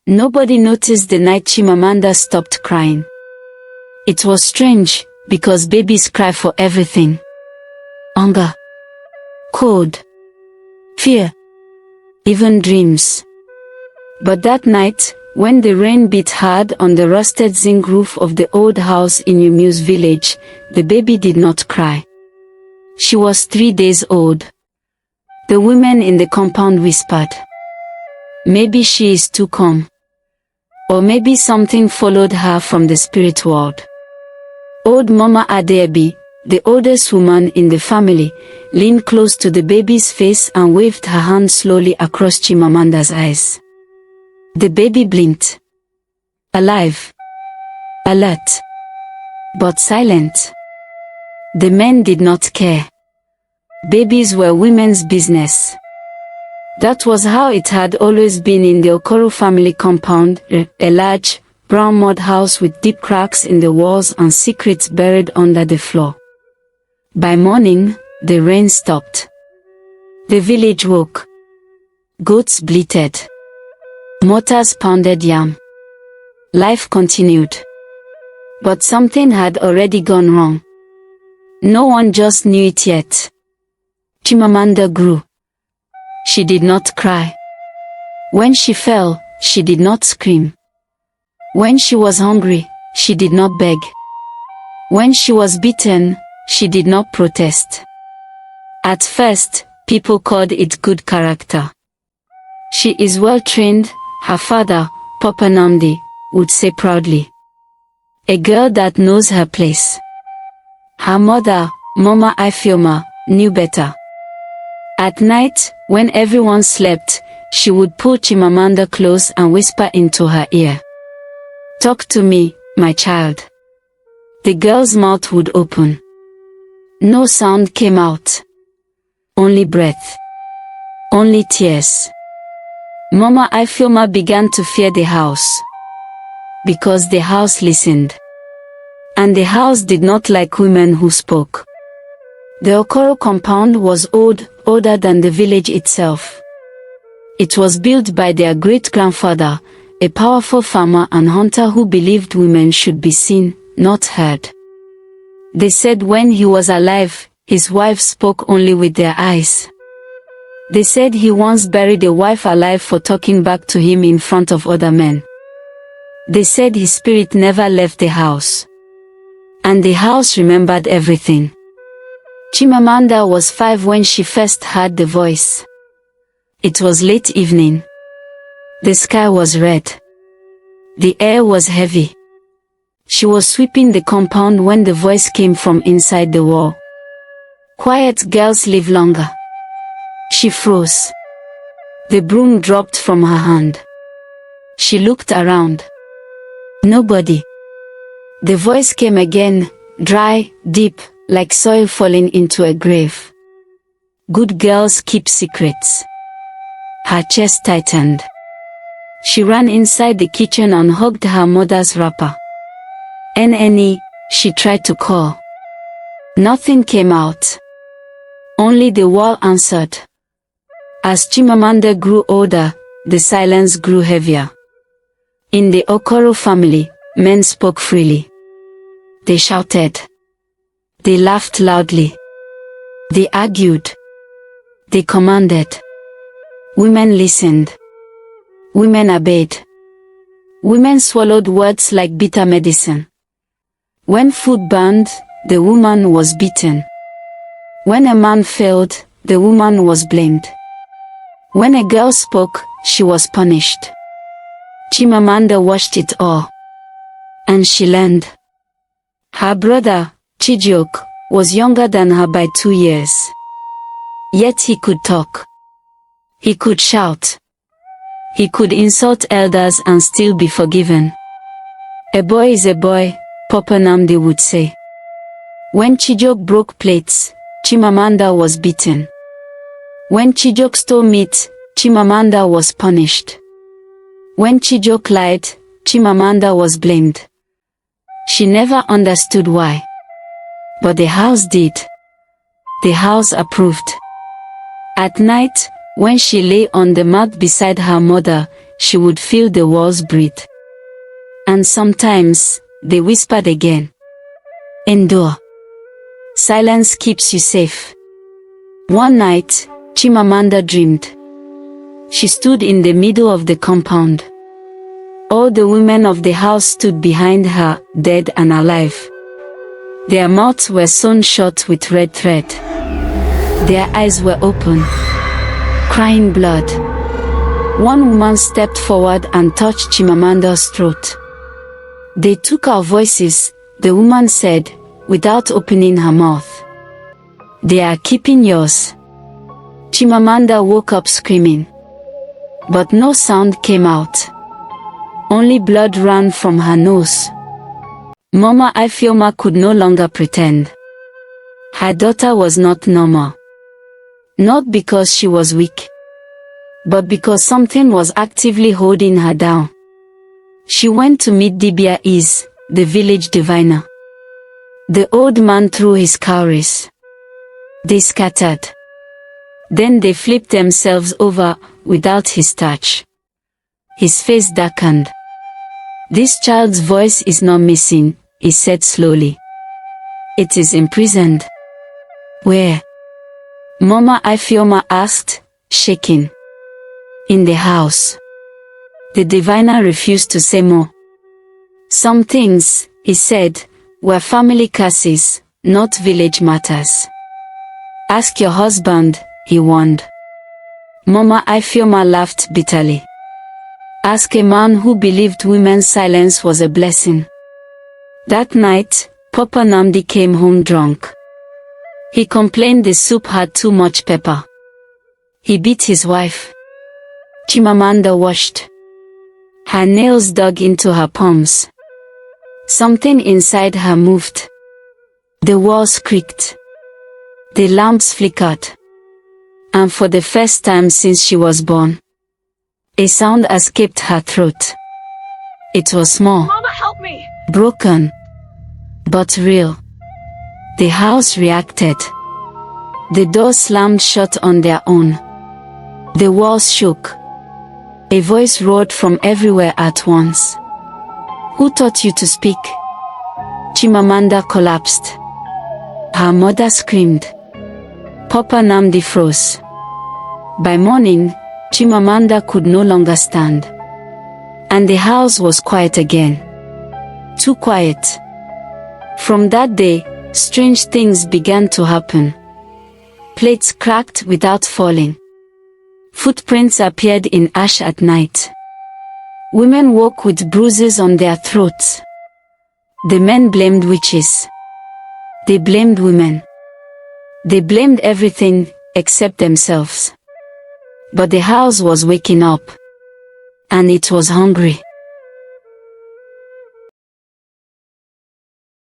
Nobody noticed the night Chimamanda stopped crying. It was strange, because babies cry for everything. Hunger, cold, fear, even dreams. But that night, when the rain beat hard on the rusted zinc roof of the old house in Umu's village, the baby did not cry. She was 3 days old. The women in the compound whispered, "Maybe she is too calm. Or maybe something followed her from the spirit world." Old Mama Adebi, the oldest woman in the family, leaned close to the baby's face and waved her hand slowly across Chimamanda's eyes. The baby blinked. Alive. Alert. But silent. The men did not care. Babies were women's business. That was how it had always been in the Okoro family compound, a large, brown mud house with deep cracks in the walls and secrets buried under the floor. By morning, the rain stopped. The village woke. Goats bleated. Mortars pounded yam. Life continued. But something had already gone wrong. No one just knew it yet. Chimamanda grew. She did not cry. When she fell, she did not scream. When she was hungry, she did not beg. When she was beaten, she did not protest. At first, people called it good character. "She is well trained," her father, Papa Namdi, would say proudly. "A girl that knows her place." Her mother, Mama Ifeoma, knew better. At night, when everyone slept, she would pull Chimamanda close and whisper into her ear, "Talk to me, my child." The girl's mouth would open. No sound came out. Only breath. Only tears. Mama Ifeoma began to fear the house. Because the house listened. And the house did not like women who spoke. The Okoro compound was older than the village itself. It was built by their great-grandfather, a powerful farmer and hunter who believed women should be seen, not heard. They said when he was alive, his wives spoke only with their eyes. They said he once buried a wife alive for talking back to him in front of other men. They said his spirit never left the house. And the house remembered everything. Chimamanda was 5 when she first heard the voice. It was late evening. The sky was red. The air was heavy. She was sweeping the compound when the voice came from inside the wall. "Quiet girls live longer." She froze. The broom dropped from her hand. She looked around. Nobody. The voice came again, dry, deep, like soil falling into a grave. "Good girls keep secrets." Her chest tightened. She ran inside the kitchen and hugged her mother's wrapper. "Nne," she tried to call. Nothing came out. Only the wall answered. As Chimamanda grew older, the silence grew heavier. In the Okoro family, men spoke freely. They shouted. They laughed loudly. They argued. They commanded. Women listened. Women obeyed. Women swallowed words like bitter medicine. When food burned, the woman was beaten. When a man failed, the woman was blamed. When a girl spoke, she was punished. Chimamanda watched it all. And she learned. Her brother, Chijioke, was younger than her by 2 years. Yet he could talk. He could shout. He could insult elders and still be forgiven. A boy is a boy, Papa Namdi would say. When Chijioke broke plates, Chimamanda was beaten. When Chijioke stole meat, Chimamanda was punished. When Chijioke lied, Chimamanda was blamed. She never understood why. But the house did. The house approved. At night, when she lay on the mat beside her mother, she would feel the walls breathe. And sometimes, they whispered again. Endure. Silence keeps you safe. One night, Chimamanda dreamed. She stood in the middle of the compound. All the women of the house stood behind her, dead and alive. Their mouths were sewn shut with red thread. Their eyes were open, crying blood. One woman stepped forward and touched Chimamanda's throat. They took our voices, the woman said, without opening her mouth. They are keeping yours. Chimamanda woke up screaming. But no sound came out. Only blood ran from her nose. Mama Ifeoma could no longer pretend. Her daughter was not normal. Not because she was weak, but because something was actively holding her down. She went to meet Dibia Is, the village diviner. The old man threw his cowries. They scattered. Then they flipped themselves over, without his touch. His face darkened. This child's voice is not missing, he said slowly. It is imprisoned. Where? Mama Ifeoma asked, shaking. In the house. The diviner refused to say more. Some things, he said, were family curses, not village matters. Ask your husband, he warned. Mama Ifeoma laughed bitterly. Ask a man who believed women's silence was a blessing. That night, Papa Namdi came home drunk. He complained the soup had too much pepper. He beat his wife. Chimamanda washed. Her nails dug into her palms. Something inside her moved. The walls creaked. The lamps flickered. And for the first time since she was born, a sound escaped her throat. It was small. Mama, help me! Broken. But real. The house reacted. The doors slammed shut on their own. The walls shook. A voice roared from everywhere at once. Who taught you to speak? Chimamanda collapsed. Her mother screamed. Papa Namdi froze. By morning, Chimamanda could no longer stand. And the house was quiet again. Too quiet. From that day, strange things began to happen. Plates cracked without falling. Footprints appeared in ash at night. Women woke with bruises on their throats. The men blamed witches. They blamed women. They blamed everything, except themselves. But the house was waking up. And it was hungry.